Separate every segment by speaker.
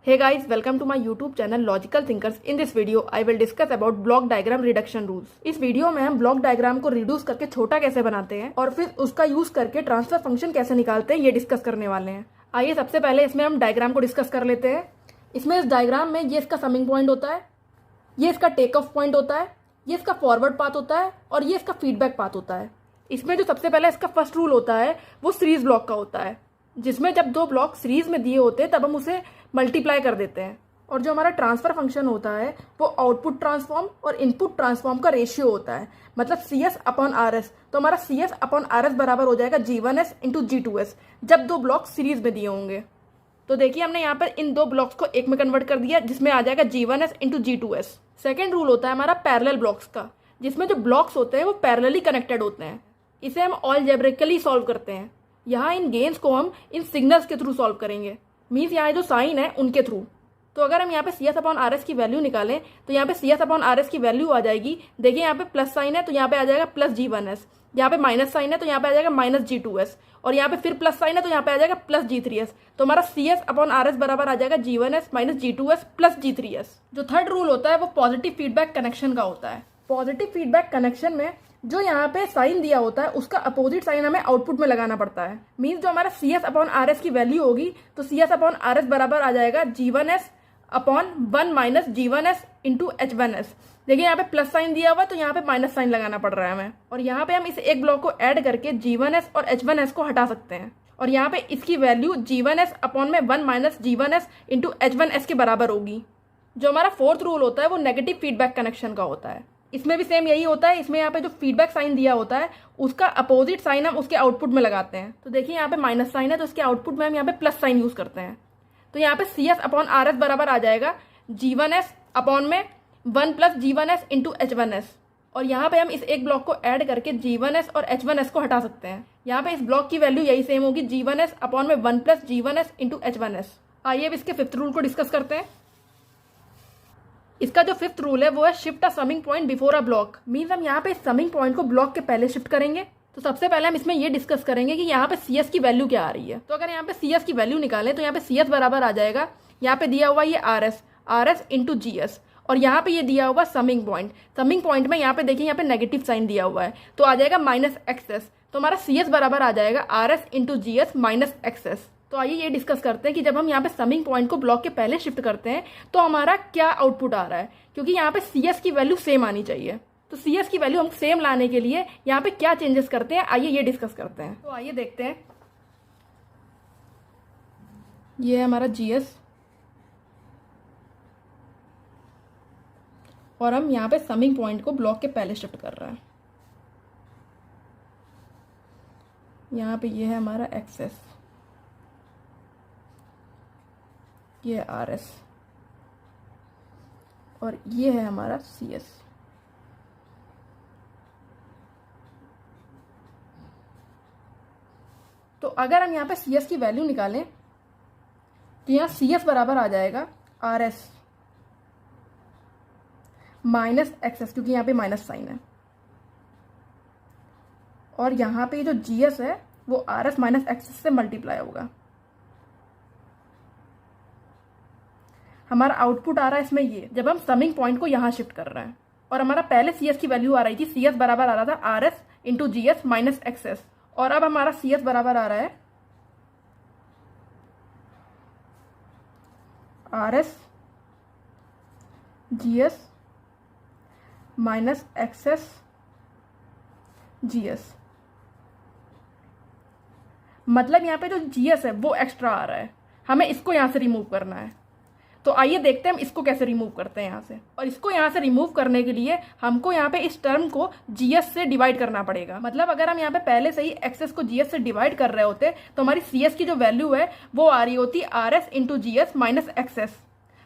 Speaker 1: Hey guys, welcome to my YouTube channel Logical Thinkers. In this video, I will discuss about block diagram reduction rules. इस video में हम block diagram को reduce करके छोटा कैसे बनाते हैं और फिर उसका यूज करके ट्रांसफर फंक्शन कैसे निकालते हैं ये डिस्कस करने वाले हैं। आइए सबसे पहले इसमें हम डायग्राम को डिस्कस कर लेते हैं। इसमें इस डायग्राम में ये इसका समिंग पॉइंट होता है, ये इसका टेक ऑफ पॉइंट होता है, ये इसका फॉरवर्ड पाथ होता है और ये इसका फीडबैक पाथ होता है। इसमें जो सबसे पहले इसका फर्स्ट रूल होता है वो सीरीज ब्लॉक का होता है, जिसमें जब दो ब्लॉक सीरीज में दिए होते हैं तब हम उसे मल्टीप्लाई कर देते हैं। और जो हमारा ट्रांसफर फंक्शन होता है वो आउटपुट ट्रांसफॉर्म और इनपुट ट्रांसफॉर्म का रेशियो होता है, मतलब CS अपॉन RS। तो हमारा CS अपॉन RS बराबर हो जाएगा G1S इंटू G2S जब दो ब्लॉक सीरीज में दिए होंगे। तो देखिए हमने यहाँ पर इन दो ब्लॉक्स को एक में कन्वर्ट कर दिया, जिसमें आ जाएगा G1S into G2S। Second rule होता है हमारा पैरेलल ब्लॉक्स का, जिसमें जो ब्लॉक्स होते हैं वो पैरेलली कनेक्टेड होते हैं। इसे हम अलजेब्रिकली सॉल्व करते हैं। यहाँ इन गेन्स को हम इन सिग्नल्स के थ्रू सॉल्व करेंगे, मीन्स यहाँ जो साइन है उनके थ्रू। तो अगर हम यहाँ पे CS अपॉन RS की वैल्यू निकालें तो यहाँ पे CS अपॉन RS की वैल्यू आ जाएगी। देखिए यहाँ पे प्लस साइन है तो यहाँ पे आ जाएगा प्लस G1S, यहाँ पे माइनस साइन है तो यहाँ पे आ जाएगा माइनस G2S, और यहाँ पे फिर प्लस साइन है तो यहाँ पे आ जाएगा प्लस G3S। तो हमारा CS अपॉन RS बराबर आ जाएगा G1S minus G2S plus G3S। जो थर्ड रूल होता है वो पॉजिटिव फीडबैक कनेक्शन का होता है। पॉजिटिव फीडबैक कनेक्शन में जो यहाँ पे साइन दिया होता है उसका अपोजिट साइन हमें आउटपुट में लगाना पड़ता है। मीन्स जो हमारा CS अपॉन RS की वैल्यू होगी तो CS अपॉन RS बराबर आ जाएगा G1S upon 1 minus G1S into H1S। देखिए यहाँ पे प्लस साइन दिया हुआ है तो यहाँ पे माइनस साइन लगाना पड़ रहा है हमें, और यहाँ पे हम इस एक ब्लॉक को ऐड करके G1S और H1S को हटा सकते हैं, और यहाँ पे इसकी वैल्यू G1S अपॉन में 1 माइनस G1S इंटू H1S के बराबर होगी। जो हमारा फोर्थ रूल होता है वो नेगेटिव फीडबैक कनेक्शन का होता है। इसमें भी सेम यही होता है। इसमें यहाँ पे जो फीडबैक साइन दिया होता है उसका अपोजिट साइन हम उसके आउटपुट में लगाते हैं। तो देखिए यहाँ पे माइनस साइन है तो इसके आउटपुट में हम यहाँ पे प्लस साइन यूज करते हैं। तो यहाँ पे CS अपॉन RS बराबर आ जाएगा G1S अपॉन में 1 प्लस G1S इंटू H1S, और यहाँ पे हम इस एक ब्लॉक को ऐड करके G1S और H1S को हटा सकते हैं। यहाँ पे इस ब्लॉक की वैल्यू यही सेम होगी G1S अपॉन में 1 प्लस G1S इंटू H1S। आइए अब इसके फिफ्थ रूल को डिस्कस करते हैं। इसका जो फिफ्थ रूल है वो है shift a summing point before a block. Means हम यहाँ पे समिंग पॉइंट को ब्लॉक के पहले शिफ्ट करेंगे। तो सबसे पहले हम इसमें ये डिस्कस करेंगे कि यहाँ पे CS की वैल्यू क्या आ रही है। तो अगर यहाँ पे CS की वैल्यू निकालें तो यहाँ पे CS बराबर आ जाएगा, यहाँ पे दिया हुआ ये RS इंटू GS, और यहाँ पे ये दिया हुआ समिंग पॉइंट। समिंग पॉइंट में यहाँ पे देखिए यहाँ पे नेगेटिव साइन दिया हुआ है तो आ जाएगा माइनस XS। तो हमारा CS बराबर आ जाएगा RS into GS minus XS। तो आइए ये डिस्कस करते हैं कि जब हम यहाँ पे समिंग पॉइंट को ब्लॉक के पहले शिफ्ट करते हैं तो हमारा क्या आउटपुट आ रहा है, क्योंकि यहाँ पे CS की वैल्यू सेम आनी चाहिए। तो CS की वैल्यू हम सेम लाने के लिए यहाँ पे क्या चेंजेस करते हैं आइए ये डिस्कस करते हैं। तो आइए देखते हैं। ये है हमारा GS और हम यहाँ पे समिंग पॉइंट को ब्लॉक के पहले शिफ्ट कर रहे हैं। यहाँ पे ये है हमारा XS, ये है RS और ये है हमारा CS। तो अगर हम यहाँ पे CS की वैल्यू निकालें तो यहाँ CS बराबर आ जाएगा RS माइनस XS, क्योंकि यहाँ पे माइनस साइन है, और यहाँ पे जो GS है वो RS माइनस XS से मल्टीप्लाई होगा। हमारा आउटपुट आ रहा है इसमें ये, जब हम समिंग पॉइंट को यहाँ शिफ्ट कर रहे हैं, और हमारा पहले CS की वैल्यू आ रही थी, CS बराबर आ रहा था RS into GS minus XS, और अब हमारा CS बराबर आ रहा है RS GS minus XS GS। मतलब यहाँ पे जो GS है वो एक्स्ट्रा आ रहा है, हमें इसको यहाँ से रिमूव करना है। तो आइए देखते हैं हम इसको कैसे रिमूव करते हैं यहाँ से। और इसको यहाँ से रिमूव करने के लिए हमको यहाँ पे इस टर्म को GS से डिवाइड करना पड़ेगा। मतलब अगर हम यहाँ पे पहले से ही XS को GS से डिवाइड कर रहे होते तो हमारी CS की जो वैल्यू है वो आ रही होती RS into GS minus XS।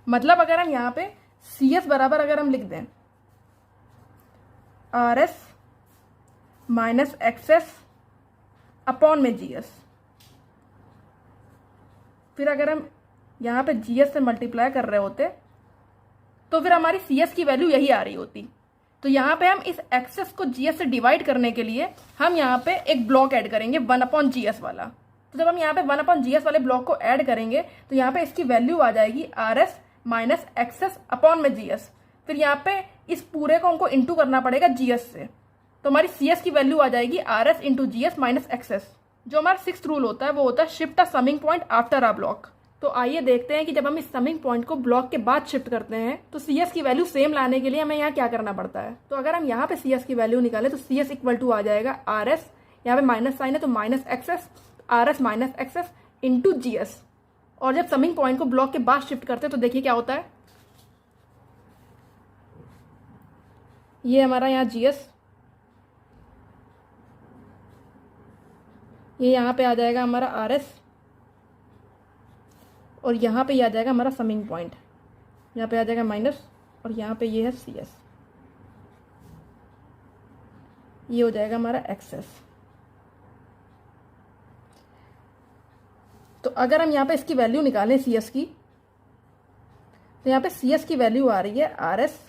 Speaker 1: मतलब अगर हम यहाँ पे CS बराबर अगर हम लिख दें RS माइनस XS अपॉन में GS, फिर अगर हम यहाँ पे GS से मल्टीप्लाई कर रहे होते तो फिर हमारी CS की वैल्यू यही आ रही होती। तो यहाँ पे हम इस XS को GS से डिवाइड करने के लिए हम यहाँ पे एक ब्लॉक ऐड करेंगे 1 अपॉन GS वाला। तो जब हम यहाँ पे 1/GS वाले ब्लॉक को ऐड करेंगे तो यहाँ पे इसकी वैल्यू आ जाएगी RS माइनस एक्सेस अपॉन में GS। फिर यहाँ पे इस पूरे को हमको इंटू करना पड़ेगा GS से, तो हमारी CS की वैल्यू आ जाएगी RS into GS minus XS. जो हमारा 6th रूल होता है वो होता है shift a summing point after a block. तो आइए देखते हैं कि जब हम इस समिंग पॉइंट को ब्लॉक के बाद शिफ्ट करते हैं तो CS की वैल्यू सेम लाने के लिए हमें यहाँ क्या करना पड़ता है। तो अगर हम यहाँ पे CS की वैल्यू निकालें तो CS इक्वल टू आ जाएगा RS, यहाँ पे माइनस साइन है तो minus XS, RS minus XS into GS। और जब समिंग पॉइंट को ब्लॉक के बाद शिफ्ट करते हैं तो देखिए क्या होता है, ये हमारा यहाँ GS, ये यहाँ पे आ जाएगा हमारा RS, और यहाँ पे ये आ जाएगा हमारा समिंग पॉइंट, यहाँ पे आ जाएगा माइनस, और यहाँ पे ये है CS, ये हो जाएगा हमारा एक्सेस। तो अगर हम यहाँ पे इसकी वैल्यू निकालें CS की, तो यहाँ पे CS की वैल्यू आ रही है RS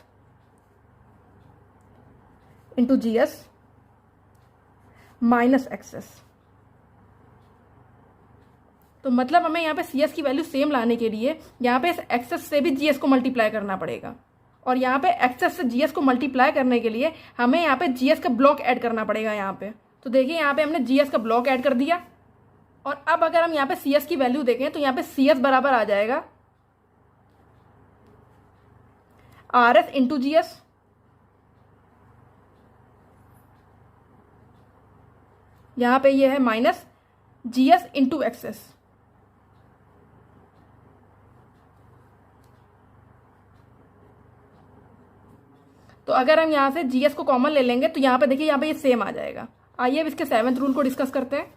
Speaker 1: into GS minus XS. तो मतलब हमें यहाँ पे CS की वैल्यू सेम लाने के लिए यहाँ पे इस एक्सेस से भी GS को मल्टीप्लाई करना पड़ेगा, और यहाँ पे एक्सेस से GS को मल्टीप्लाई करने के लिए हमें यहाँ पे GS का ब्लॉक ऐड करना पड़ेगा यहाँ पे। तो देखिए यहाँ पे हमने GS का ब्लॉक ऐड कर दिया, और अब अगर हम यहाँ पे CS की वैल्यू देखें तो यहाँ पे CS बराबर आ जाएगा RS इंटू GS, यहाँ पे ये है माइनस GS इंटू एक्सेस। तो अगर हम यहाँ से GS को कॉमन ले लेंगे तो यहाँ पे देखिए यहाँ पे ये सेम आ जाएगा। आइए अब इसके 7th रूल को डिस्कस करते हैं।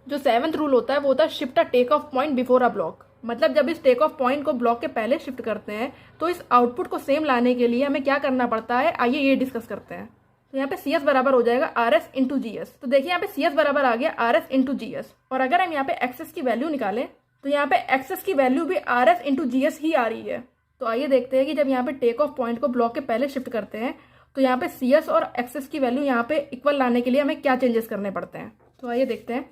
Speaker 1: जो 7th रूल होता है वो होता है shift a take off point before a block. मतलब जब इस टेक ऑफ पॉइंट को ब्लॉक के पहले शिफ्ट करते हैं तो इस आउटपुट को सेम लाने के लिए हमें क्या करना पड़ता है, आइए ये डिस्कस करते हैं। तो यहाँ पे CS बराबर हो जाएगा RS इंटू GS। तो देखिए यहाँ पे CS बराबर आ गया RS इंटू GS, और अगर हम यहाँ पे एक्सेस की वैल्यू निकालें तो यहाँ पे एक्सेस की वैल्यू भी RS इंटू GS ही आ रही है। तो आइए देखते हैं कि जब यहाँ पे टेक ऑफ पॉइंट को ब्लॉक के पहले शिफ्ट करते हैं तो यहाँ पे CS और एक्सेस की वैल्यू यहाँ पे इक्वल लाने के लिए हमें क्या चेंजेस करने पड़ते हैं। तो आइए देखते हैं।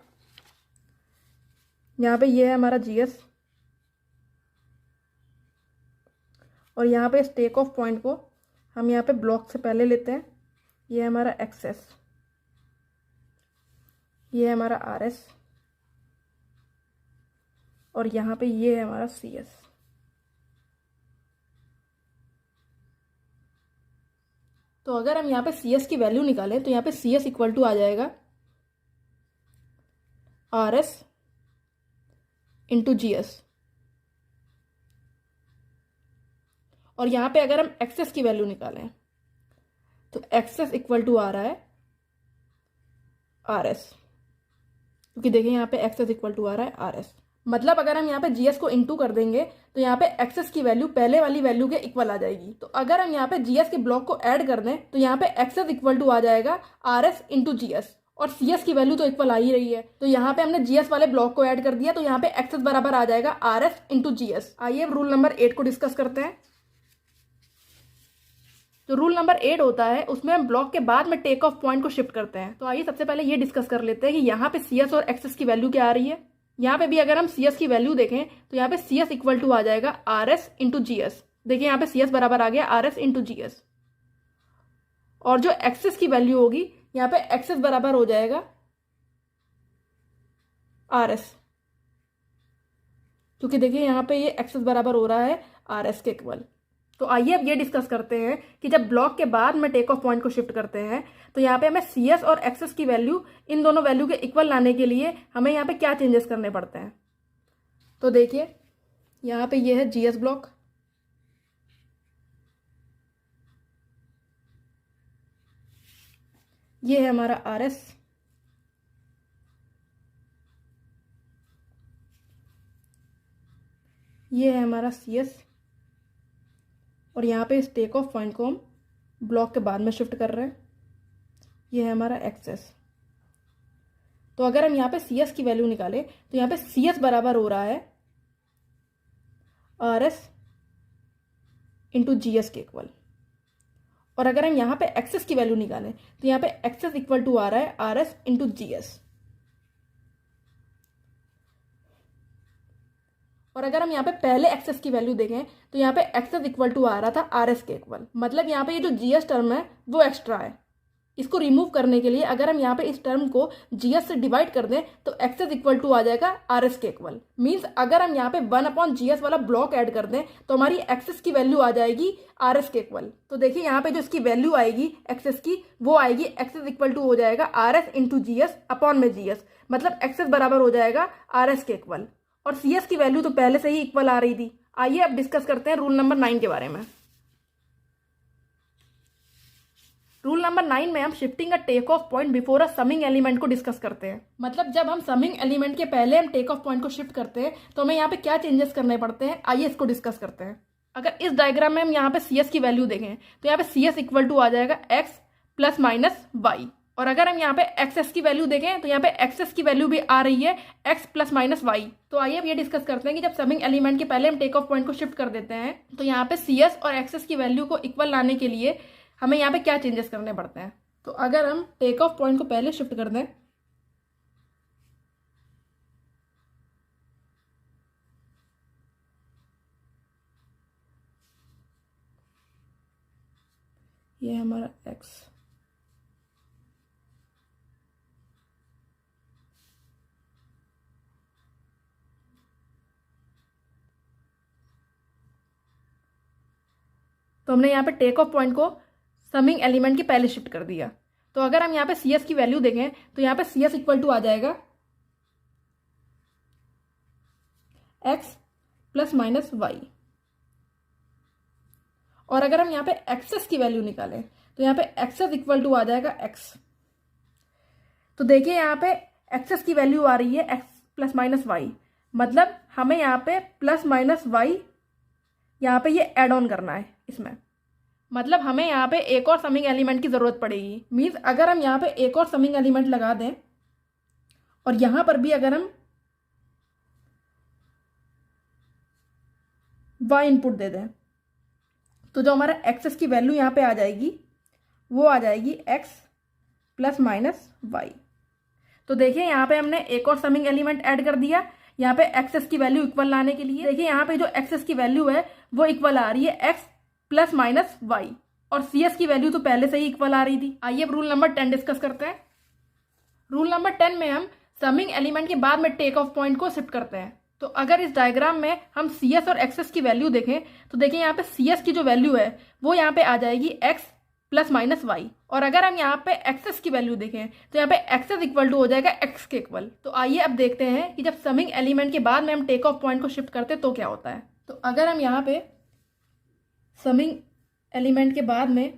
Speaker 1: यहाँ पे ये है हमारा GS, और यहाँ पे इस टेक ऑफ पॉइंट को हम यहाँ पे ब्लॉक से पहले लेते हैं, ये है हमारा एक्सेस, ये है हमारा RS, और यहाँ पे ये है हमारा CS। तो अगर हम यहाँ पे CS की वैल्यू निकालें तो यहाँ पे CS इक्वल टू आ जाएगा RS इंटू GS, और यहाँ पे अगर हम एक्सेस की वैल्यू निकालें तो एक्सेस इक्वल टू आ रहा है RS, क्योंकि देखिए यहाँ पे एक्सेस इक्वल टू आ रहा है RS। मतलब अगर हम यहाँ पे GS को इंटू कर देंगे तो यहाँ पे एक्सेस की वैल्यू पहले वाली वैल्यू के इक्वल आ जाएगी। तो अगर हम यहाँ पे GS के ब्लॉक को ऐड कर दें तो यहाँ पे एक्सेस इक्वल टू आ जाएगा RS इंटू GS, और CS की वैल्यू तो इक्वल आ ही रही है। तो यहाँ पे हमने GS वाले ब्लॉक को ऐड कर दिया, तो यहाँ पे एक्सेस बराबर आ जाएगा RS इंटू GS। आइए अब रूल नंबर 8 को डिस्कस करते हैं। जो रूल नंबर 8 होता है उसमें हम ब्लॉक के बाद में टेक ऑफ पॉइंट को शिफ्ट करते हैं। तो आइए सबसे पहले ये डिस्कस कर लेते हैं कि यहाँ पे CS और एक्सेस की वैल्यू क्या आ रही है। यहाँ पे भी अगर हम CS की वैल्यू देखें तो यहाँ पे CS इक्वल टू आ जाएगा RS इंटू GS। देखिए यहाँ पे CS बराबर आ गया RS इंटू GS, और जो एक्सेस की वैल्यू होगी यहाँ पे एक्सेस बराबर हो जाएगा RS, क्योंकि देखिए यहाँ पे ये एक्सेस बराबर हो रहा है RS के इक्वल। तो आइए अब ये डिस्कस करते हैं कि जब ब्लॉक के बाद में टेक ऑफ पॉइंट को शिफ्ट करते हैं तो यहाँ पे हमें CS और एक्सेस की वैल्यू इन दोनों वैल्यू के इक्वल लाने के लिए हमें यहाँ पे क्या चेंजेस करने पड़ते हैं। तो देखिए यहाँ पे ये है GS ब्लॉक, ये है हमारा RS, ये है हमारा CS, और यहाँ पे इस टेक ऑफ पॉइंट को हम ब्लॉक के बाद में शिफ्ट कर रहे हैं, ये है हमारा एक्सेस। तो अगर हम यहाँ पे CS की वैल्यू निकालें तो यहाँ पे CS बराबर हो रहा है RS इंटू GS के इक्वल, और अगर हम यहाँ पे एक्सेस की वैल्यू निकालें तो यहाँ पे एक्सेस इक्वल टू आ रहा है RS इंटू GS। और अगर हम यहाँ पे पहले एक्सेस की वैल्यू देखें तो यहाँ पे एक्सेस इक्वल टू आ रहा था आर एस के इक्वल, मतलब यहाँ पे ये जो जी एस टर्म है वो एक्स्ट्रा है। इसको रिमूव करने के लिए अगर हम यहाँ पे इस टर्म को जी एस से डिवाइड कर दें तो एक्सेस इक्वल टू आ जाएगा आर एस के इक्वल। मीन्स अगर हम यहाँ पे 1/GS वाला ब्लॉक ऐड कर दें तो हमारी एक्सेस की वैल्यू आ जाएगी आर एस के इक्वल। तो देखिए यहाँ पे जो इसकी वैल्यू आएगी एक्सेस की वो आएगी एक्सेस इक्वल टू हो जाएगा R S into G S upon में जी एस, मतलब एक्सेस बराबर हो जाएगा आर एस के इक्वल। और सी एस की वैल्यू तो पहले से ही इक्वल आ रही थी। आइए अब डिस्कस करते हैं रूल नंबर 9 के बारे में। रूल नंबर 9 में हम shifting a take off point before a summing element को डिस्कस करते हैं। मतलब जब हम समिंग एलिमेंट के पहले हम टेक ऑफ पॉइंट को शिफ्ट करते हैं तो हमें यहाँ पे क्या चेंजेस करने पड़ते हैं, आइए इसको डिस्कस करते हैं। अगर इस डायग्राम में हम यहाँ पे सी एस की वैल्यू देखें तो यहाँ पे सी एस इक्वल टू आ जाएगा एक्स प्लस माइनस वाई। और अगर हम यहाँ पे एक्सेस की वैल्यू देखें तो यहाँ पे एक्सेस की वैल्यू भी आ रही है एक्स प्लस माइनस वाई। तो आइए अब ये डिस्कस करते हैं कि जब समिंग एलिमेंट के पहले हम टेक ऑफ पॉइंट को शिफ्ट कर देते हैं तो यहाँ पे सी एस और एक्सेस की वैल्यू को इक्वल लाने के लिए हमें यहाँ पे क्या चेंजेस करने पड़ते हैं। तो अगर हम टेक ऑफ पॉइंट को पहले शिफ्ट कर दें ये हमारा एक्स, तो हमने यहाँ पे टेक ऑफ पॉइंट को समिंग एलिमेंट के पहले शिफ्ट कर दिया। तो अगर हम यहाँ पे सी एस की वैल्यू देखें तो यहाँ पे सी एस इक्वल टू आ जाएगा एक्स प्लस माइनस वाई। और अगर हम यहाँ पे एक्सेस की वैल्यू निकालें तो यहाँ पे एक्सेस इक्वल टू आ जाएगा एक्स। तो देखिए यहाँ पे एक्सेस की वैल्यू आ रही है एक्स प्लस माइनस वाई, मतलब हमें यहाँ पे प्लस माइनस वाई यहाँ पे ये ऐड ऑन करना है इसमें, मतलब हमें यहाँ पे एक और समिंग एलिमेंट की जरूरत पड़ेगी। मीन्स अगर हम यहाँ पे एक और समिंग एलिमेंट लगा दें और यहाँ पर भी अगर हम y इनपुट दे दें तो जो हमारा एक्सेस की वैल्यू यहाँ पे आ जाएगी वो आ जाएगी x प्लस माइनस वाई। तो देखिए यहाँ पे हमने एक और समिंग एलिमेंट ऐड कर दिया यहाँ पे एक्सेस की वैल्यू इक्वल लाने के लिए। देखिए यहाँ पे जो एक्सेस की वैल्यू है वो इक्वल आ रही है x प्लस माइनस वाई और सी एस की वैल्यू तो पहले से ही इक्वल आ रही थी। आइए अब रूल नंबर 10 डिस्कस करते हैं। रूल नंबर 10 में हम समिंग एलिमेंट के बाद में टेक ऑफ पॉइंट को शिफ्ट करते हैं। तो अगर इस डायग्राम में हम सी एस और एक्सेस की वैल्यू देखें तो देखिए यहाँ पे सी एस की जो वैल्यू है वो यहाँ पे आ जाएगी एक्स प्लस माइनस वाई। और अगर हम यहाँ पे एक्सेस की वैल्यू देखें तो यहाँ पे एक्सेस इक्वल टू हो जाएगा एक्स के इक्वल। तो आइए अब देखते हैं कि जब समिंग एलिमेंट के बाद में हम टेक ऑफ पॉइंट को शिफ्ट करते हैं तो क्या होता है। तो अगर हम यहाँ पे समिंग एलिमेंट के बाद में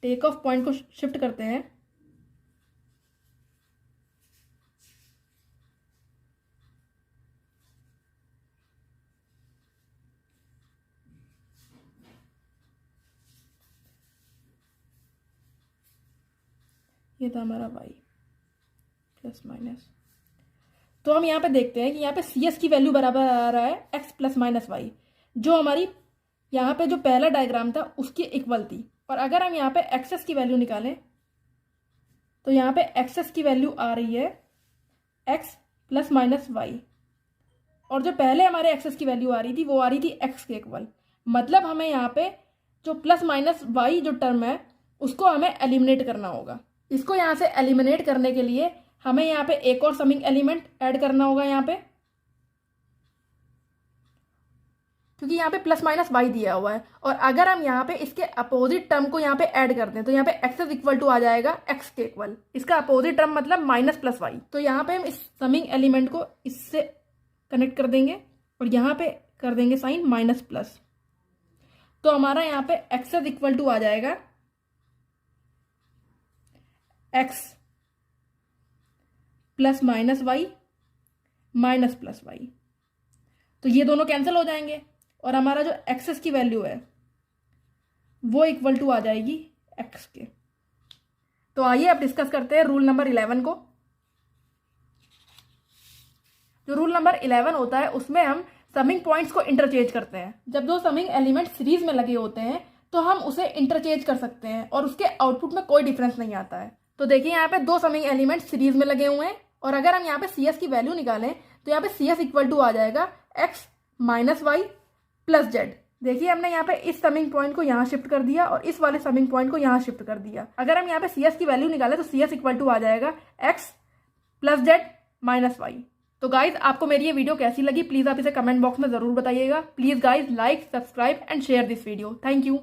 Speaker 1: टेक ऑफ पॉइंट को शिफ्ट करते हैं ये था हमारा y प्लस माइनस। तो हम यहाँ पे देखते हैं कि यहाँ पे सी एस की वैल्यू बराबर आ रहा है x प्लस माइनस वाई, जो हमारी यहाँ पे जो पहला डायग्राम था उसकी इक्वल थी। और अगर हम यहाँ पे एक्सेस की वैल्यू निकालें तो यहाँ पे एक्सेस की वैल्यू आ रही है x प्लस माइनस वाई और जो पहले हमारे एक्सेस की वैल्यू आ रही थी वो आ रही थी x के इक्वल। मतलब हमें यहाँ पे जो प्लस माइनस वाई जो टर्म है उसको हमें एलिमिनेट करना होगा। इसको यहाँ से एलिमिनेट करने के लिए हमें यहाँ पे एक और समिंग एलिमेंट ऐड करना होगा यहाँ पे, क्योंकि यहाँ पे प्लस माइनस वाई दिया हुआ है। और अगर हम यहाँ पे इसके अपोजिट टर्म को यहाँ पे ऐड करते हैं तो यहाँ पे एक्सेस इक्वल टू आ जाएगा एक्स के इक्वल। इसका अपोजिट टर्म मतलब माइनस प्लस वाई। तो यहाँ पे हम इस समिंग एलिमेंट को इससे कनेक्ट कर देंगे और यहाँ पे कर देंगे साइन माइनस प्लस। तो हमारा यहाँ पे एक्सेस इक्वल टू आ जाएगा X plus minus Y minus plus Y. तो ये दोनों कैंसिल हो जाएंगे और हमारा जो एक्सेस की वैल्यू है वो इक्वल टू आ जाएगी एक्स के। तो आइए अब डिस्कस करते हैं रूल नंबर 11 को। जो रूल नंबर 11 होता है उसमें हम समिंग पॉइंट्स को इंटरचेंज करते हैं। जब दो समिंग एलिमेंट सीरीज में लगे होते हैं तो हम उसे इंटरचेंज कर सकते हैं और उसके आउटपुट में कोई डिफरेंस नहीं आता है। तो देखिए यहाँ पे दो समिंग एलिमेंट सीरीज में लगे हुए हैं और अगर हम यहाँ पे सी एस की वैल्यू निकालें तो यहाँ पे सी एस इक्वल टू आ जाएगा X minus Y plus Z. देखिए हमने यहाँ पे इस समिंग पॉइंट को यहाँ शिफ्ट कर दिया और इस वाले समिंग पॉइंट को यहाँ शिफ्ट कर दिया। अगर हम यहाँ पे सी एस की वैल्यू निकालें तो सी एस इक्वल टू आ जाएगा X plus Z minus Y. तो गाइज आपको मेरी ये वीडियो कैसी लगी प्लीज आप इसे कमेंट बॉक्स में जरूर बताइएगा। Please guys like, subscribe and share this video. Thank you.